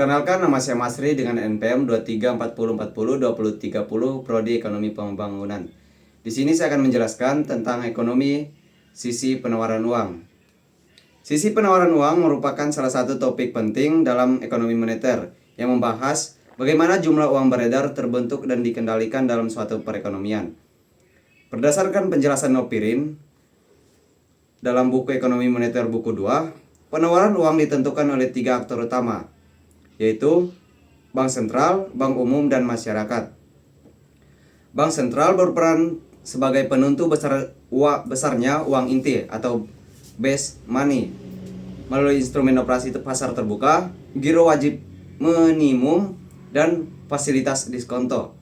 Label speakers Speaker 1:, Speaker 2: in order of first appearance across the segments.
Speaker 1: Perkenalkan, nama saya Masri dengan NPM 2340402030 Prodi Ekonomi Pembangunan. Di sini saya akan menjelaskan tentang ekonomi sisi penawaran uang. Sisi penawaran uang merupakan salah satu topik penting dalam ekonomi moneter yang membahas bagaimana jumlah uang beredar terbentuk dan dikendalikan dalam suatu perekonomian. Berdasarkan penjelasan Nopirin dalam buku Ekonomi Moneter buku 2, penawaran uang ditentukan oleh 3 aktor utama, yaitu Bank Sentral, Bank Umum, dan masyarakat. Bank Sentral berperan sebagai penentu besarnya uang inti atau base money melalui instrumen operasi pasar terbuka, giro wajib minimum, dan fasilitas diskonto.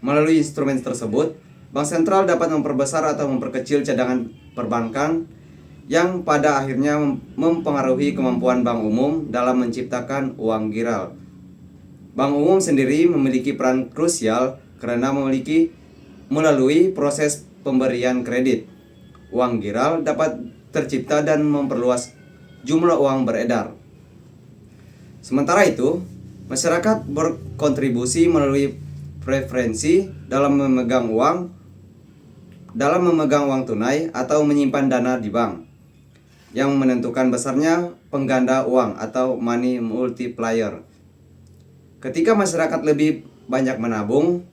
Speaker 1: Melalui instrumen tersebut, Bank Sentral dapat memperbesar atau memperkecil cadangan perbankan yang pada akhirnya mempengaruhi kemampuan Bank Umum dalam menciptakan uang giral. Bank Umum sendiri memiliki peran krusial karena melalui proses pemberian kredit, uang giral dapat tercipta dan memperluas jumlah uang beredar. Sementara itu, masyarakat berkontribusi melalui preferensi dalam memegang uang tunai atau menyimpan dana di bank, yang menentukan besarnya pengganda uang atau money multiplier. Ketika masyarakat lebih banyak menabung,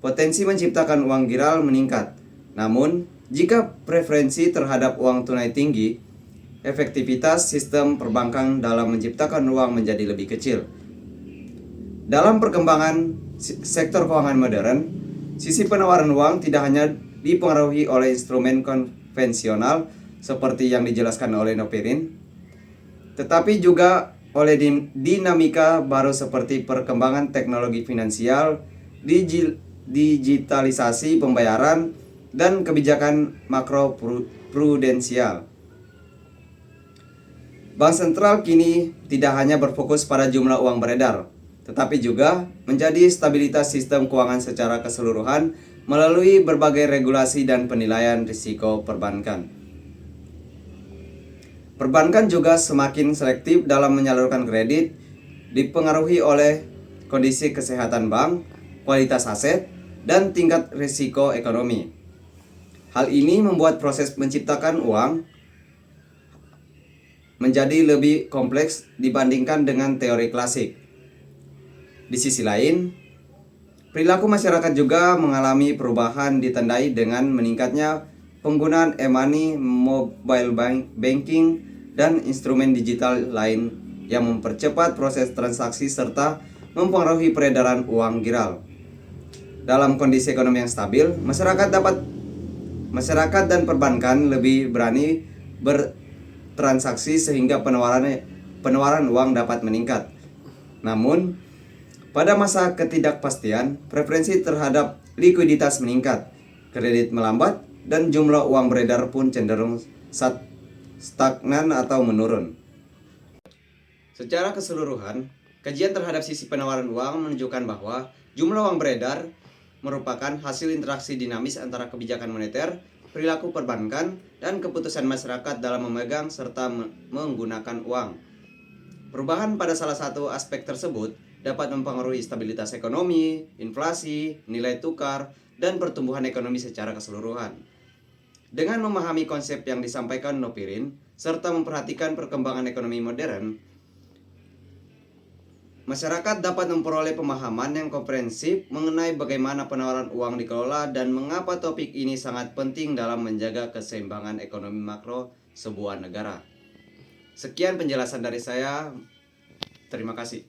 Speaker 1: potensi menciptakan uang giral meningkat. Namun, jika preferensi terhadap uang tunai tinggi, efektivitas sistem perbankan dalam menciptakan uang menjadi lebih kecil. Dalam perkembangan sektor keuangan modern, sisi penawaran uang tidak hanya dipengaruhi oleh instrumen konvensional seperti yang dijelaskan oleh Nopirin, tetapi juga oleh dinamika baru seperti perkembangan teknologi finansial, digitalisasi pembayaran, dan kebijakan makroprudensial. Bank Sentral kini tidak hanya berfokus pada jumlah uang beredar, tetapi juga menjadi stabilitas sistem keuangan secara keseluruhan melalui berbagai regulasi dan penilaian risiko perbankan. Perbankan juga semakin selektif dalam menyalurkan kredit, dipengaruhi oleh kondisi kesehatan bank, kualitas aset, dan tingkat risiko ekonomi. Hal ini membuat proses menciptakan uang menjadi lebih kompleks dibandingkan dengan teori klasik. Di sisi lain, perilaku masyarakat juga mengalami perubahan ditandai dengan meningkatnya penggunaan e-money, mobile banking, dan instrumen digital lain yang mempercepat proses transaksi serta mempengaruhi peredaran uang giral. Dalam kondisi ekonomi yang stabil, masyarakat dan perbankan lebih berani bertransaksi sehingga penawaran uang dapat meningkat. Namun, pada masa ketidakpastian, preferensi terhadap likuiditas meningkat, kredit melambat, dan jumlah uang beredar pun cenderung stagnan atau menurun. Secara keseluruhan, kajian terhadap sisi penawaran uang menunjukkan bahwa jumlah uang beredar merupakan hasil interaksi dinamis antara kebijakan moneter, perilaku perbankan, dan keputusan masyarakat dalam memegang serta menggunakan uang. Perubahan pada salah satu aspek tersebut dapat mempengaruhi stabilitas ekonomi, inflasi, nilai tukar, dan pertumbuhan ekonomi secara keseluruhan. Dengan memahami konsep yang disampaikan Nopirin, serta memperhatikan perkembangan ekonomi modern, masyarakat dapat memperoleh pemahaman yang komprehensif mengenai bagaimana penawaran uang dikelola dan mengapa topik ini sangat penting dalam menjaga keseimbangan ekonomi makro sebuah negara. Sekian penjelasan dari saya. Terima kasih.